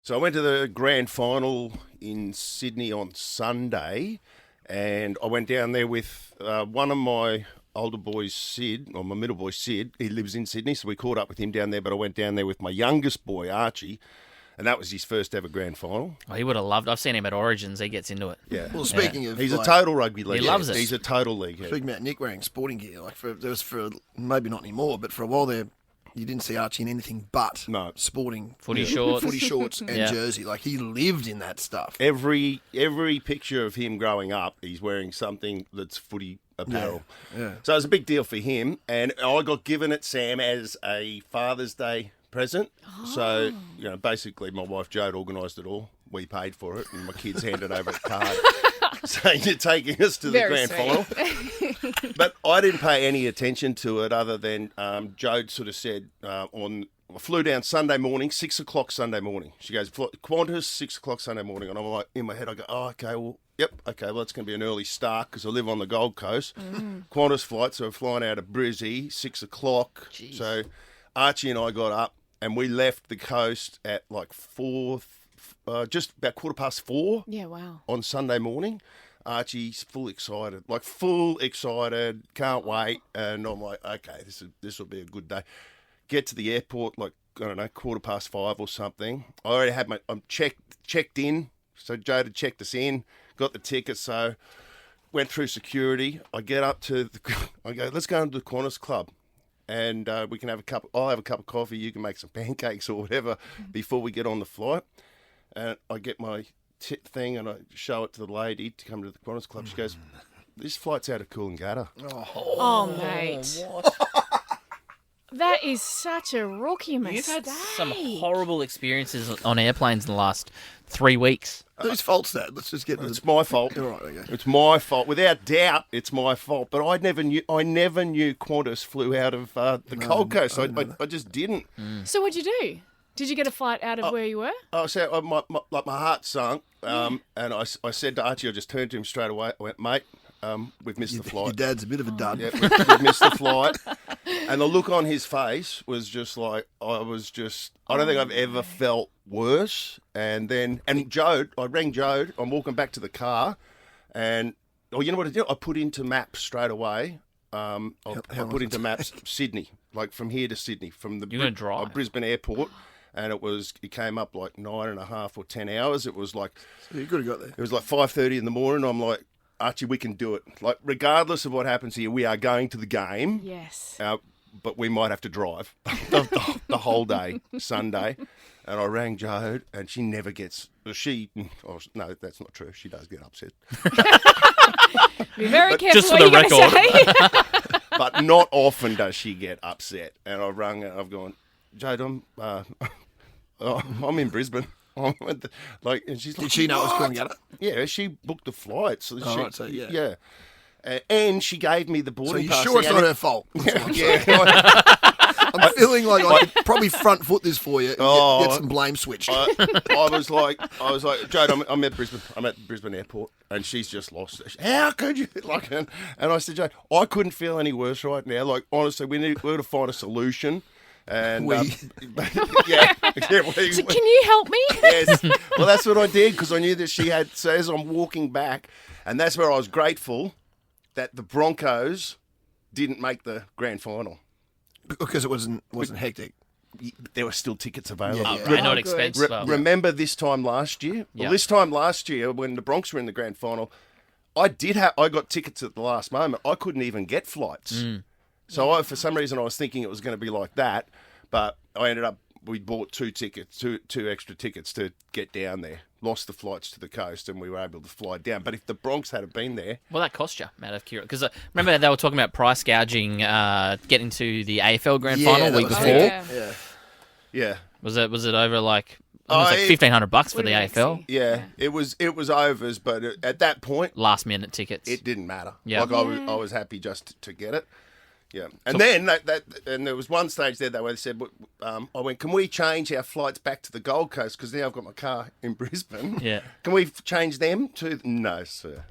So I went to the grand final in Sydney on Sunday, and I went down there with one of my older boys, Sid, or my middle boy, Sid. He lives in Sydney, so we caught up with him down there, but I went down there with my youngest boy, Archie, and that was his first ever grand final. Oh, he would have loved. I've seen him at Origins. He gets into it. Yeah. Well, speaking of, He's a total rugby league. He loves it. He's a total league. Speaking about Nick wearing sporting gear, like there was maybe not anymore, but for a while there, you didn't see Archie in anything but sporting footy shorts, and jersey. Like he lived in that stuff. Every picture of him growing up, he's wearing something that's footy apparel. Yeah. So it was a big deal for him, and I got given it, Sam, as a Father's Day present. So, basically my wife Jode organised it all. We paid for it, and my kids handed over a card saying you're taking us to the grand final. But I didn't pay any attention to it other than Jode sort of said I flew down Sunday morning, 6 o'clock Sunday morning. She goes, Qantas, 6 o'clock Sunday morning. And I'm like, in my head, I go, well, it's going to be an early start because I live on the Gold Coast. Qantas flight, so we're flying out of Brizzy, 6 o'clock. Jeez. So Archie and I got up and we left the coast at like just about 4:15. Yeah, wow. On Sunday morning. Archie's full excited, can't wait. And I'm like, okay, this will be a good day. Get to the airport, like, I don't know, 5:15 or something. I already had I'm checked in. So Jade had checked us in, got the ticket, so went through security. I get up I go, let's go into the Qantas Club. And we can have I'll have a cup of coffee, you can make some pancakes or whatever before we get on the flight. And I get my thing and I show it to the lady to come to the Qantas Club. She goes, this flight's out of Coolangatta. Oh, mate. What? That is such a rookie mistake. You've had some horrible experiences on airplanes in the last 3 weeks. Whose fault's that? Let's just get. It's my fault. All right, okay. It's my fault, without doubt. It's my fault. But I never knew Qantas flew out of the Gold Coast. I just didn't. So what'd you do? Did you get a flight out of where you were? So my heart sunk, and I said to Archie, I just turned to him straight away. I went, mate, we've missed the flight. Your dad's a bit of a dud. Yeah, we've missed the flight. And the look on his face was just like, I don't think I've ever felt worse. And Jode, I rang Jode. I'm walking back to the car, and you know what I did? I put into maps straight away. I put into maps Sydney, like from here to Sydney, from the You're gonna drive. Brisbane airport. And it came up like 9.5 or 10 hours. It was like, So you could have got there. It was like 5:30 in the morning. I'm like, Archie, we can do it. Like, regardless of what happens here, we are going to the game. Yes. But we might have to drive the whole day, Sunday. And I rang Jode, and she never gets. No, that's not true. She does get upset. Be very careful just what for you're the going to say. But not often does she get upset. And I rung her, I've gone, Jade, I'm in Brisbane. And she's like, Did she know it was Coolangatta? Yeah, she booked the flight. So yeah. And she gave me the So boarding you pass. sure it's not her fault? I'm feeling like I could probably front foot this for you and get some blame switched. I was like, Jade, I'm at Brisbane. I'm at Brisbane Airport, and she's just lost it. How could you? And I said, Jade, I couldn't feel any worse right now. Like, honestly, we're going to find a solution. And We. yeah. So can you help me? Yes. Well, that's what I did because I knew that she had. So as I'm walking back, and that's where I was grateful that the Broncos didn't make the grand final. Because it wasn't hectic. There were still tickets available. Yeah. Not good. expensive. Remember this time last year? Yeah. Well, this time last year when the Bronx were in the grand final, I got tickets at the last moment. I couldn't even get flights. So for some reason I was thinking it was going to be like that, but we bought two extra tickets to get down there. Lost the flights to the coast and we were able to fly down. But if the Bronx had been there... Well, that cost you, out of curiosity. Because remember they were talking about price gouging getting to the AFL grand final week before? Yeah. Was it over like... It was like $1,500 for the AFL. Yeah, it was overs, but at that point... Last minute tickets. It didn't matter. Yeah. I was happy just to get it. Yeah, and then and there was one stage there where they said, I went, can we change our flights back to the Gold Coast because now I've got my car in Brisbane? Yeah. Can we change them to? No, sir.